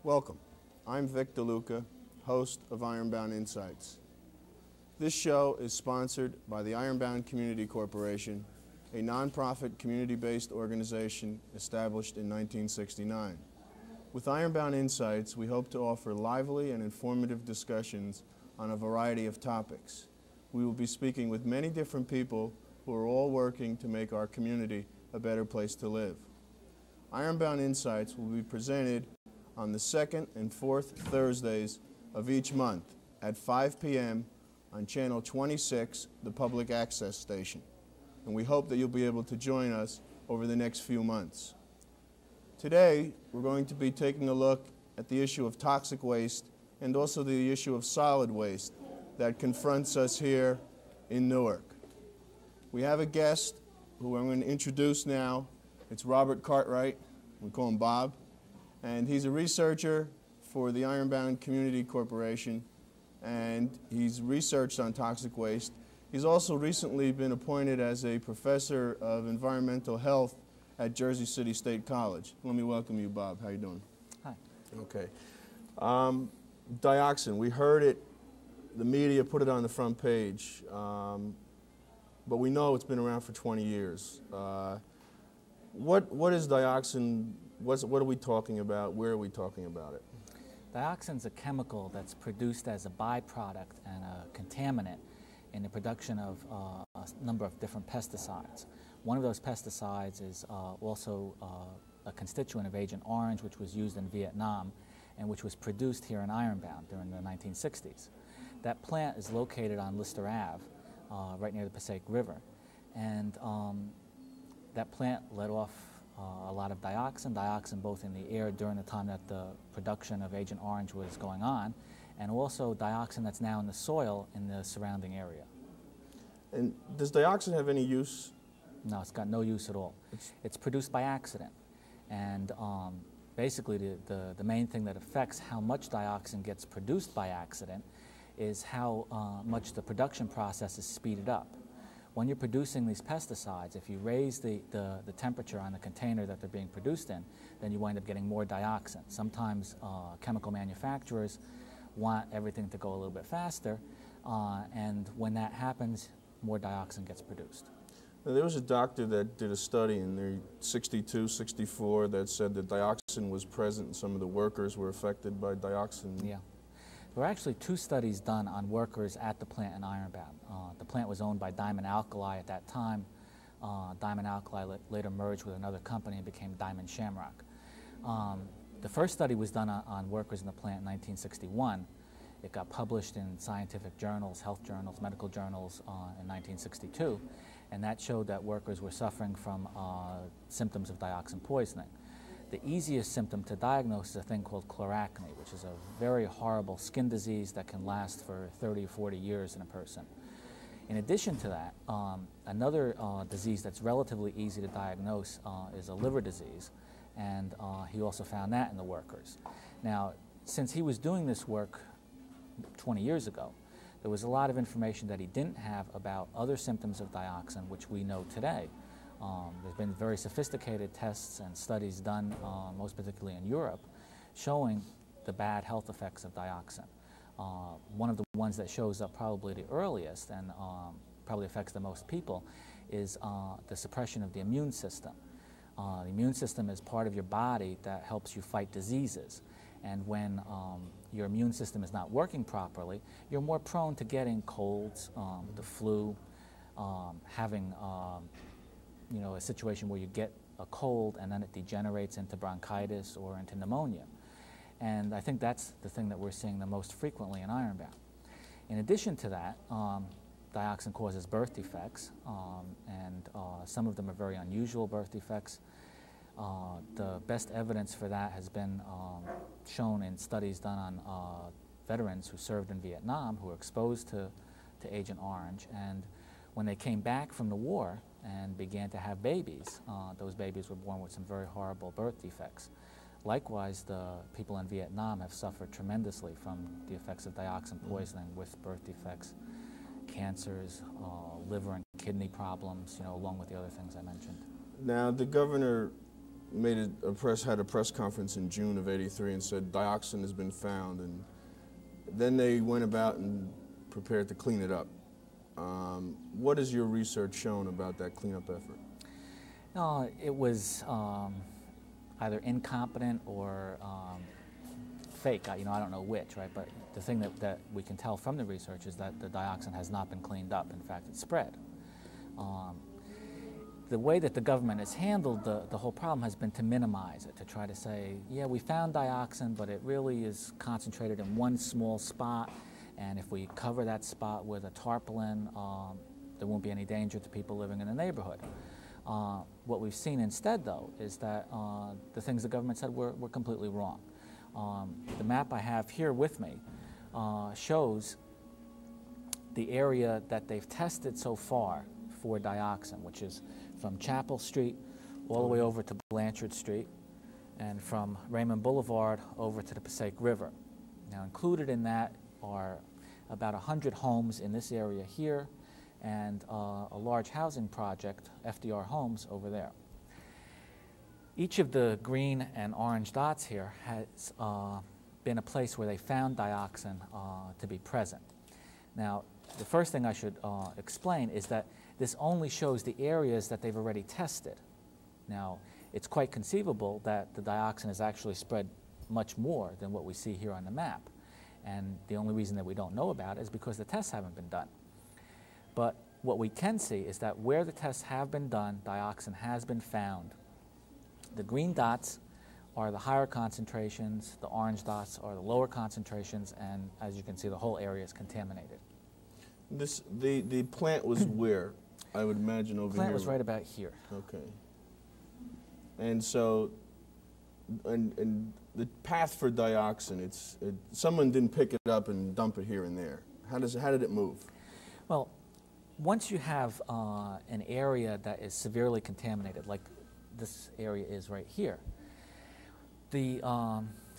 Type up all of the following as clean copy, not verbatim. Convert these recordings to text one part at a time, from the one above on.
Welcome. I'm Vic DeLuca, host of Ironbound Insights. This show is sponsored by the Ironbound Community Corporation, a nonprofit community-based organization established in 1969. With Ironbound Insights, we hope to offer lively and informative discussions on a variety of topics. We will be speaking with many different people who are all working to make our community a better place to live. Ironbound Insights will be presented on the second and fourth Thursdays of each month at 5 p.m. on Channel 26, the public access station. And we hope that you'll be able to join us over the next few months. Today, we're going to be taking a look at the issue of toxic waste and also the issue of solid waste that confronts us here in Newark. We have a guest who I'm going to introduce now. It's Robert Cartwright. We call him Bob. And he's a researcher for the Ironbound Community Corporation, and he's researched on toxic waste. He's also recently been appointed as a professor of environmental health at Jersey City State College. Let me welcome you, Bob. How you doing? Hi. Okay. Dioxin, we heard it, the media put it on the front page, but we know it's been around for 20 years. What is dioxin? What are we talking about? Where are we talking about it? Dioxin is a chemical that's produced as a byproduct and a contaminant in the production of a number of different pesticides. One of those pesticides is also a constituent of Agent Orange, which was used in Vietnam and which was produced here in Ironbound during the 1960s. That plant is located on Lister Ave, right near the Passaic River. And that plant let off a lot of dioxin both in the air during the time that the production of Agent Orange was going on, and also dioxin that's now in the soil in the surrounding area. And does dioxin have any use? No, it's got no use at all. It's produced by accident. And basically the main thing that affects how much dioxin gets produced by accident is how much the production process is speeded up. When you're producing these pesticides, if you raise the temperature on the container that they're being produced in, then you wind up getting more dioxin. Sometimes chemical manufacturers want everything to go a little bit faster, and when that happens, more dioxin gets produced. Now, there was a doctor that did a study in the 62, 64 that said that dioxin was present and some of the workers were affected by dioxin. Yeah. There were actually two studies done on workers at the plant in Ironbound. The plant was owned by Diamond Alkali at that time. Diamond Alkali later merged with another company and became Diamond Shamrock. The first study was done on workers in the plant in 1961. It got published in scientific journals, health journals, medical journals in 1962, and that showed that workers were suffering from symptoms of dioxin poisoning. The easiest symptom to diagnose is a thing called chloracne, which is a very horrible skin disease that can last for 30 or 40 years in a person. In addition to that, another disease that's relatively easy to diagnose is a liver disease, and he also found that in the workers. Now, since he was doing this work 20 years ago, there was a lot of information that he didn't have about other symptoms of dioxin, which we know today. There's been very sophisticated tests and studies done, most particularly in Europe, showing the bad health effects of dioxin. One of the ones that shows up probably the earliest and probably affects the most people is the suppression of the immune system. The immune system is part of your body that helps you fight diseases. And when your immune system is not working properly, you're more prone to getting colds, the flu, having a situation where you get a cold and then it degenerates into bronchitis or into pneumonia. And I think that's the thing that we're seeing the most frequently in Ironbound. In addition to that, dioxin causes birth defects, and some of them are very unusual birth defects. The best evidence for that has been shown in studies done on veterans who served in Vietnam who were exposed to Agent Orange, and when they came back from the war and began to have babies, those babies were born with some very horrible birth defects. Likewise, the people in Vietnam have suffered tremendously from the effects of dioxin poisoning with birth defects, cancers, liver and kidney problems, along with the other things I mentioned. Now, the governor had a press conference in June of '83 and said dioxin has been found, and then they went about and prepared to clean it up. What has your research shown about that cleanup effort? It was either incompetent or fake. I don't know which, right? But the thing that we can tell from the research is that the dioxin has not been cleaned up. In fact, it's spread. The way that the government has handled the whole problem has been to minimize it, to try to say, yeah, we found dioxin, but it really is concentrated in one small spot, and if we cover that spot with a tarpaulin, there won't be any danger to people living in the neighborhood. What we've seen instead, though, is that the things the government said were completely wrong. The map I have here with me shows the area that they've tested so far for dioxin, which is from Chapel Street all the way over to Blanchard Street, and from Raymond Boulevard over to the Passaic River. Now, included in that are about 100 homes in this area here, and a large housing project, FDR Homes, over there. Each of the green and orange dots here has been a place where they found dioxin to be present. Now, the first thing I should explain is that this only shows the areas that they've already tested. Now, it's quite conceivable that the dioxin is actually spread much more than what we see here on the map. And the only reason that we don't know about it is because the tests haven't been done. But what we can see is that where the tests have been done, dioxin has been found. The green dots are the higher concentrations, the orange dots are the lower concentrations, and as you can see, the whole area is contaminated. The plant was where? I would imagine over here. The plant was right about here. Okay. And so, and the path for dioxin, someone didn't pick it up and dump it here and there. How did it move? Well, once you have an area that is severely contaminated, like this area is right here, the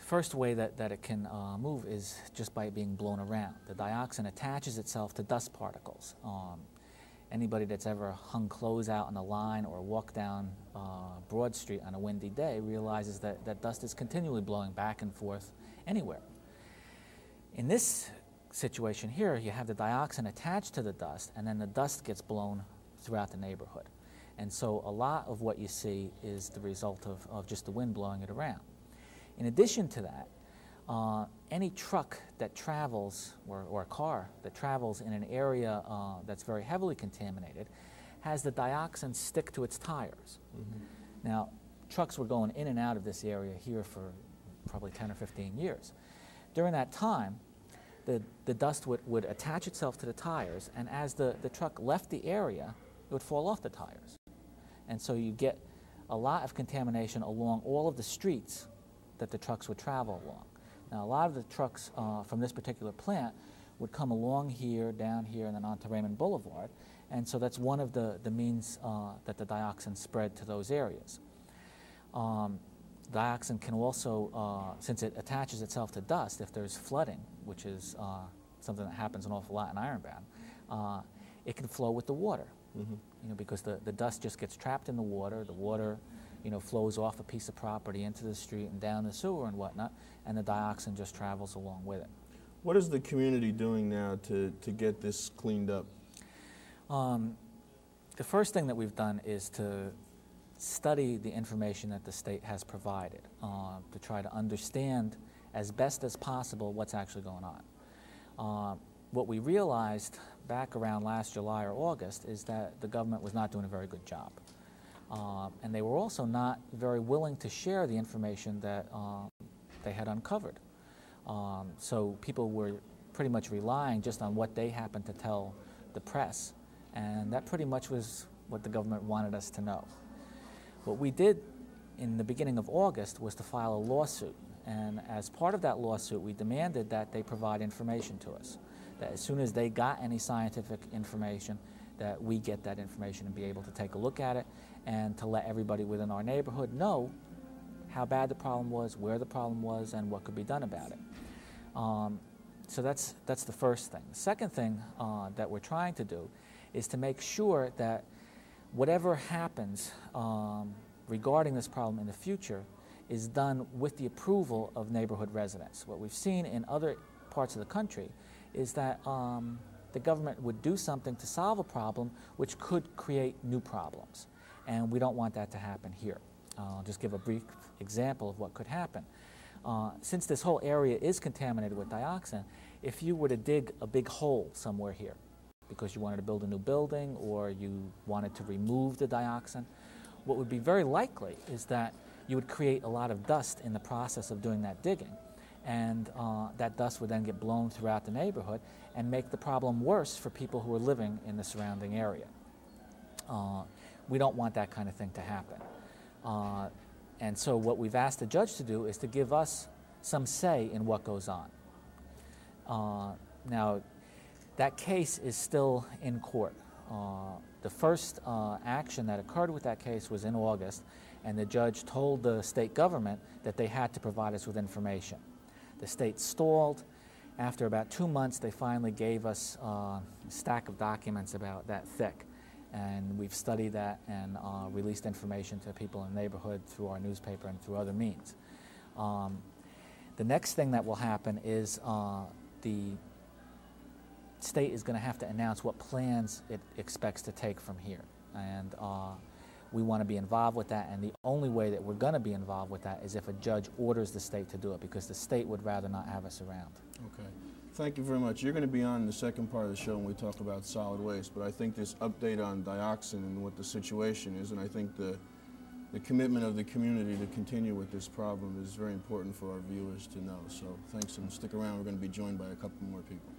first way that it can move is just by it being blown around. The dioxin attaches itself to dust particles. Anybody that's ever hung clothes out on the line or walked down Broad Street on a windy day realizes that dust is continually blowing back and forth anywhere. In this situation here, you have the dioxin attached to the dust, and then the dust gets blown throughout the neighborhood. And so a lot of what you see is the result of just the wind blowing it around. In addition to that, any truck that travels, or a car that travels in an area that's very heavily contaminated, has the dioxin stick to its tires. Mm-hmm. Now, trucks were going in and out of this area here for probably 10 or 15 years. During that time, the dust would attach itself to the tires, and as the truck left the area, it would fall off the tires. And so you get a lot of contamination along all of the streets that the trucks would travel along. Now, a lot of the trucks from this particular plant would come along here, down here, and then onto Raymond Boulevard, and so that's one of the means that the dioxin spread to those areas. Dioxin can also, since it attaches itself to dust, if there's flooding, which is something that happens an awful lot in Ironbound, it can flow with the water. Mm-hmm. Because the dust just gets trapped in the water flows off a piece of property into the street and down the sewer and whatnot, and the dioxin just travels along with it. What is the community doing now to get this cleaned up? The first thing that we've done is to study the information that the state has provided to try to understand as best as possible what's actually going on. What we realized back around last July or August is that the government was not doing a very good job. And they were also not very willing to share the information that they had uncovered. So people were pretty much relying just on what they happened to tell the press, and that pretty much was what the government wanted us to know. What we did in the beginning of August was to file a lawsuit, and as part of that lawsuit we demanded that they provide information to us, that as soon as they got any scientific information, that we get that information and be able to take a look at it and to let everybody within our neighborhood know how bad the problem was, where the problem was, and what could be done about it. So that's the first thing. The second thing that we're trying to do is to make sure that whatever happens regarding this problem in the future is done with the approval of neighborhood residents. What we've seen in other parts of the country is that the government would do something to solve a problem which could create new problems. And we don't want that to happen here. I'll just give a brief example of what could happen. Since this whole area is contaminated with dioxin, if you were to dig a big hole somewhere here because you wanted to build a new building or you wanted to remove the dioxin, what would be very likely is that you would create a lot of dust in the process of doing that digging. And that dust would then get blown throughout the neighborhood and make the problem worse for people who are living in the surrounding area. We don't want that kind of thing to happen. And so what we've asked the judge to do is to give us some say in what goes on. Now, that case is still in court. The first action that occurred with that case was in August, and the judge told the state government that they had to provide us with information. The state stalled. After about 2 months, they finally gave us a stack of documents about that thick. And we've studied that and released information to people in the neighborhood through our newspaper and through other means. The next thing that will happen is the state is going to have to announce what plans it expects to take from here. And we want to be involved with that, and the only way that we're going to be involved with that is if a judge orders the state to do it, because the state would rather not have us around. Okay. Thank you very much. You're going to be on the second part of the show when we talk about solid waste, but I think this update on dioxin and what the situation is, and I think the commitment of the community to continue with this problem is very important for our viewers to know. So thanks, and stick around. We're going to be joined by a couple more people.